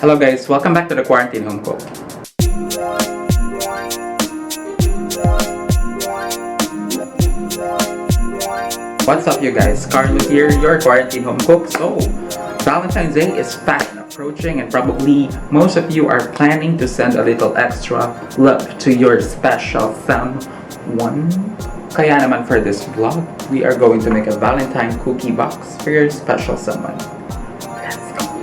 Hello guys, welcome back to the Quarantine Home Cook. What's up you guys, Carlo here, your Quarantine Home Cook. So, Valentine's Day is fast approaching and probably most of you are planning to send a little extra love to your special someone. Kaya naman for this vlog, we are going to make a Valentine cookie box for your special someone. Let's go!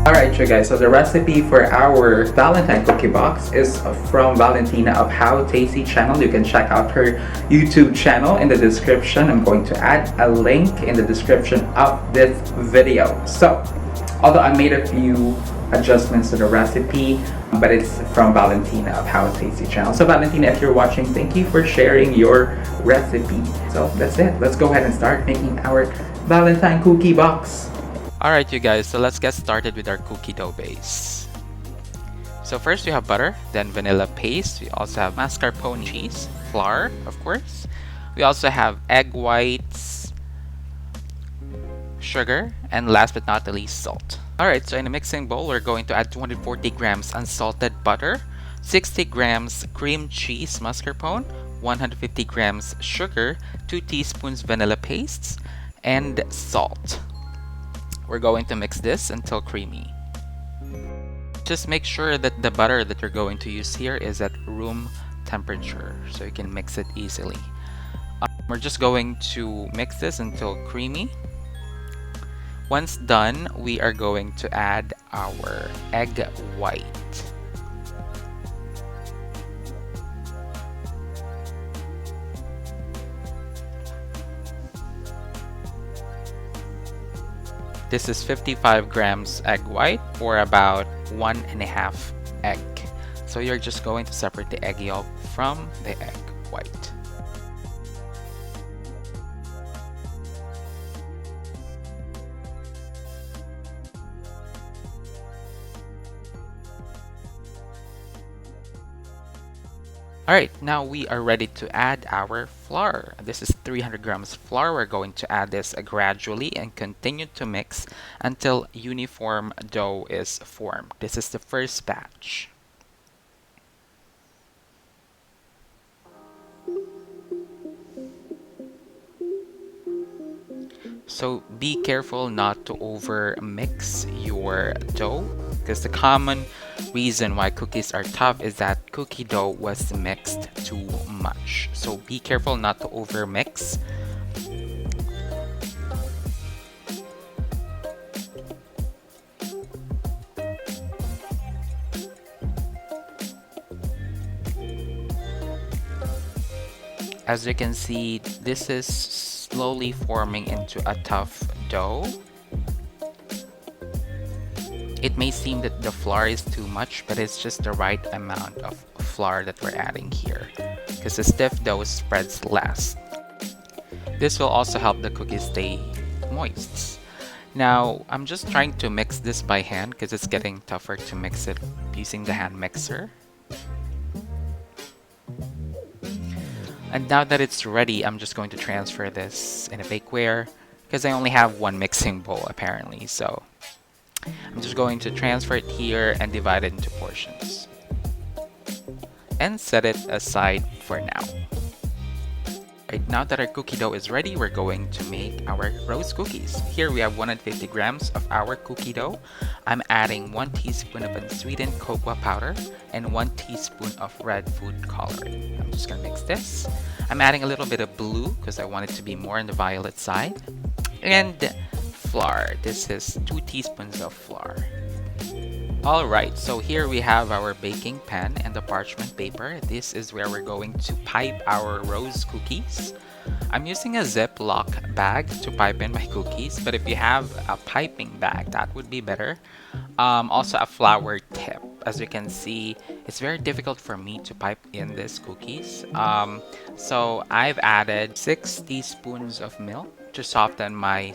Alright you guys, so the recipe for our Valentine cookie box is from Valentina of How Tasty channel. You can check out her YouTube channel in the description. I'm going to add a link in the description of this video. So, although I made a few adjustments to the recipe, but it's from Valentina of How Tasty channel. So Valentina, if you're watching, thank you for sharing your recipe. So that's it. Let's go ahead and start making our Valentine cookie box. Alright you guys, so let's get started with our cookie dough base. So first we have butter, then vanilla paste, we also have mascarpone cheese, flour of course, we also have egg whites, sugar, and last but not the least, salt. Alright, so in a mixing bowl we're going to add 240 grams unsalted butter, 60 grams cream cheese mascarpone, 150 grams sugar, 2 teaspoons vanilla pastes, and salt. We're going to mix this until creamy. Just make sure that the butter that you're going to use here is at room temperature so you can mix it easily. We're just going to mix this until creamy. Once done, we are going to add our egg white. This is 55 grams egg white or about 1.5 egg. So you're just going to separate the egg yolk from the egg white. Alright, now we are ready to add our flour. This is 300 grams flour. We're going to add this gradually and continue to mix until uniform dough is formed. This is the first batch. So be careful not to over mix your dough, because the common reason why cookies are tough is that cookie dough was mixed too much. So be careful not to over mix. As you can see, this is slowly forming into a tough dough. It may seem that the flour is too much, but it's just the right amount of flour that we're adding here, because the stiff dough spreads less. This will also help the cookies stay moist. Now, I'm just trying to mix this by hand because it's getting tougher to mix it using the hand mixer. And now that it's ready, I'm just going to transfer this in a bakeware because I only have one mixing bowl apparently. So I'm just going to transfer it here and divide it into portions and set it aside for now. Right, now that our cookie dough is ready, we're going to make our rose cookies. Here we have 150 grams of our cookie dough. I'm adding 1 teaspoon of unsweetened cocoa powder and 1 teaspoon of red food coloring. I'm just gonna mix this. I'm adding a little bit of blue because I want it to be more on the violet side. And flour. This is 2 teaspoons of flour. Alright, so here we have our baking pan and the parchment paper. This is where we're going to pipe our rose cookies. I'm using a Ziploc bag to pipe in my cookies, but if you have a piping bag, that would be better. Also a flour tip. As you can see, it's very difficult for me to pipe in these cookies. So I've added 6 teaspoons of milk to soften my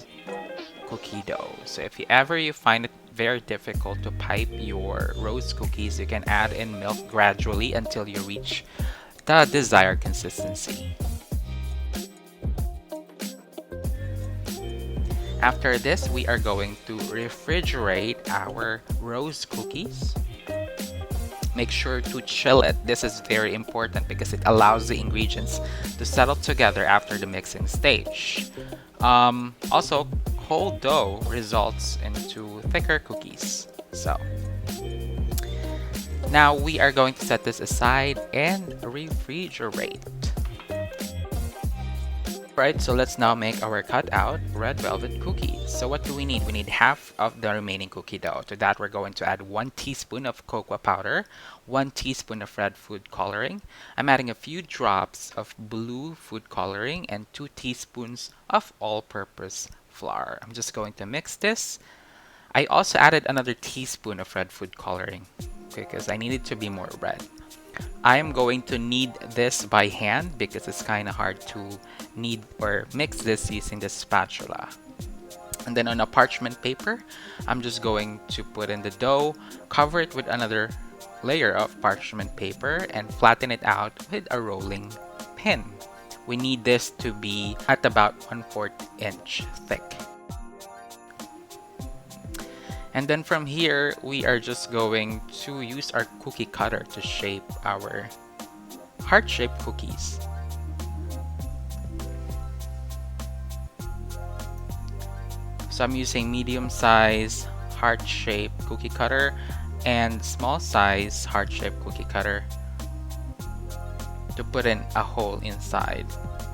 cookie dough. So if you find it very difficult to pipe your rose cookies, you can add in milk gradually until you reach the desired consistency. After this, we are going to refrigerate our rose cookies. Make sure to chill it. This is very important because it allows the ingredients to settle together after the mixing stage. Also, cold dough results into thicker cookies. So now we are going to set this aside and refrigerate. Right, so let's now make our cut out red velvet cookies. So what do we need? We need half of the remaining cookie dough. To that, we're going to add 1 teaspoon of cocoa powder, 1 teaspoon of red food coloring. I'm adding a few drops of blue food coloring and 2 teaspoons of all-purpose flour. I'm just going to mix this. I also added another teaspoon of red food coloring because I need it to be more red. I am going to knead this by hand because it's kind of hard to knead or mix this using the spatula. And then on a parchment paper, I'm just going to put in the dough, cover it with another layer of parchment paper, and flatten it out with a rolling pin. We need this to be at about 1/4 inch thick. And then from here, we are just going to use our cookie cutter to shape our heart-shaped cookies. So I'm using medium-size heart-shaped cookie cutter and small-size heart-shaped cookie cutter to put in a hole inside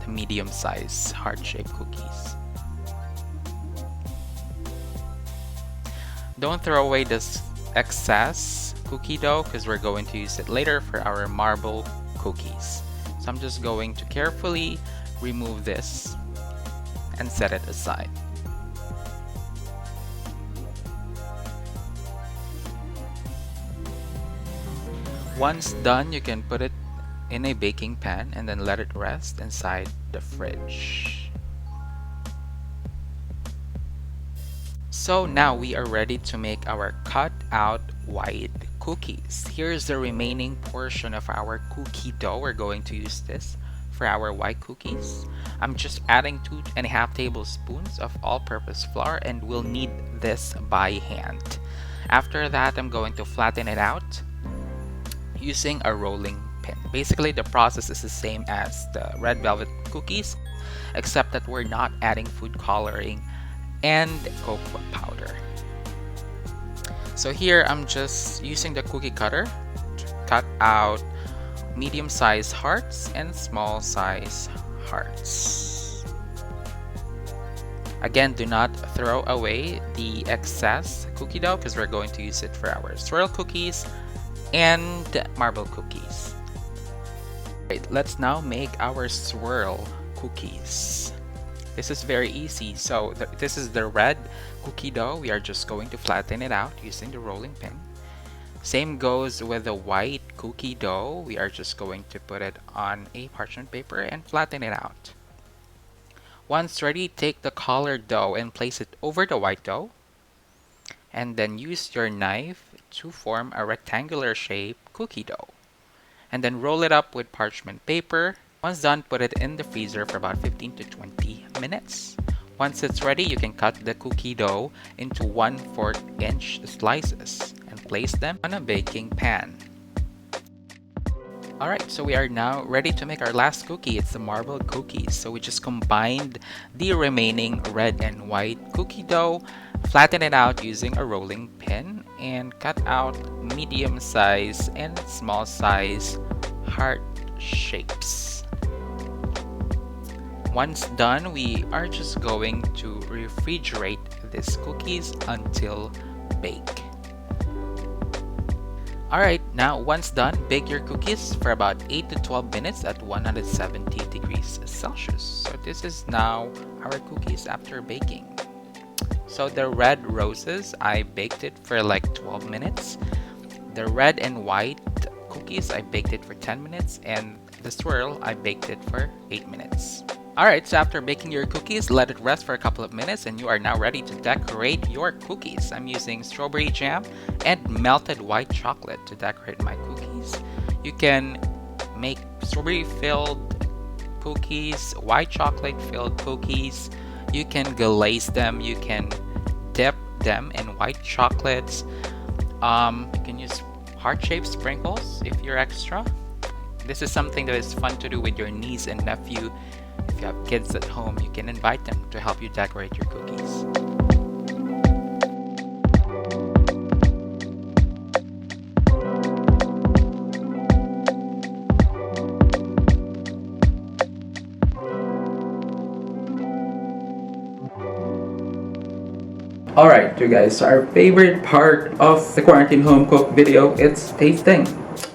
the medium-size heart-shaped cookies. Don't throw away this excess cookie dough because we're going to use it later for our marble cookies. So I'm just going to carefully remove this and set it aside. Once done, you can put it in a baking pan and then let it rest inside the fridge. So now we are ready to make our cut out white cookies. Here's the remaining portion of our cookie dough. We're going to use this for our white cookies. I'm just adding 2.5 tablespoons of all-purpose flour and we'll knead this by hand. After that, I'm going to flatten it out using a rolling pin. Basically, the process is the same as the red velvet cookies, except that we're not adding food coloring and cocoa powder. So here I'm just using the cookie cutter to cut out medium-sized hearts and small-sized hearts. Again, do not throw away the excess cookie dough because we're going to use it for our swirl cookies and marble cookies. Right, let's now make our swirl cookies. This is very easy. So this is the red cookie dough. We are just going to flatten it out using the rolling pin. Same goes with the white cookie dough. We are just going to put it on a parchment paper and flatten it out. Once ready, take the colored dough and place it over the white dough. And then use your knife to form a rectangular shape cookie dough. And then roll it up with parchment paper. Once done, put it in the freezer for about 15 to 20 minutes. Once it's ready, you can cut the cookie dough into 1/4 inch slices and place them on a baking pan. Alright, so we are now ready to make our last cookie. It's the marble cookies. So we just combined the remaining red and white cookie dough, flatten it out using a rolling pin, and cut out medium size and small size heart shapes. Once done, we are just going to refrigerate these cookies until bake. Alright, now once done, bake your cookies for about 8 to 12 minutes at 170 degrees Celsius. So this is now our cookies after baking. So the red roses, I baked it for like 12 minutes. The red and white cookies, I baked it for 10 minutes. And the swirl, I baked it for 8 minutes. Alright, so after baking your cookies, let it rest for a couple of minutes and you are now ready to decorate your cookies. I'm using strawberry jam and melted white chocolate to decorate my cookies. You can make strawberry filled cookies, white chocolate filled cookies. You can glaze them, you can dip them in white chocolates. You can use heart-shaped sprinkles if you're extra. This is something that is fun to do with your niece and nephew. If you have kids at home, you can invite them to help you decorate your cookies. Alright, you guys, so our favorite part of the quarantine home cook video, it's tasting.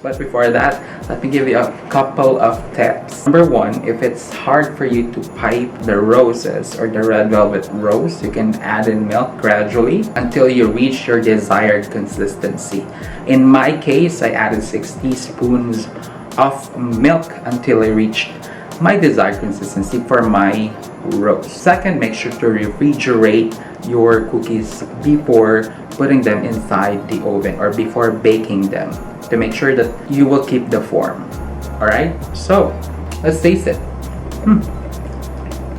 But before that, let me give you a couple of tips. Number one, if it's hard for you to pipe the roses or the red velvet rose, you can add in milk gradually until you reach your desired consistency. In my case, I added 6 teaspoons of milk until I reached my desired consistency for my rose. Second, make sure to refrigerate your cookies before putting them inside the oven or before baking them to make sure that you will keep the form. Alright, so let's taste it.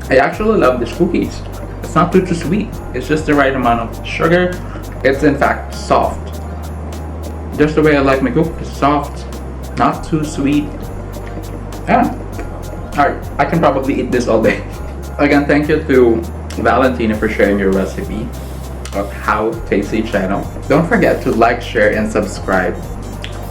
I actually love these cookies. It's not too sweet. It's just the right amount of sugar. It's in fact soft. Just the way I like my cookies. Soft, not too sweet. Yeah. Alright, I can probably eat this all day. Again, thank you to Valentine for sharing your recipe of How Tasty channel. Don't forget to like, share, and subscribe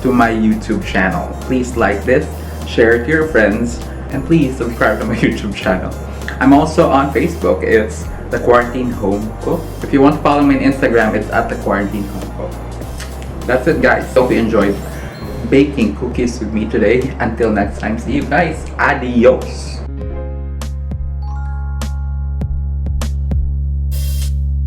to my YouTube channel. Please like this, share it to your friends, and please subscribe to my YouTube channel. I'm also on Facebook. It's The Quarantine Home Cook. If you want to follow me on Instagram, it's at The Quarantine Home Cook. That's it, guys. Hope you enjoyed baking cookies with me today. Until next time, see you guys. Adios.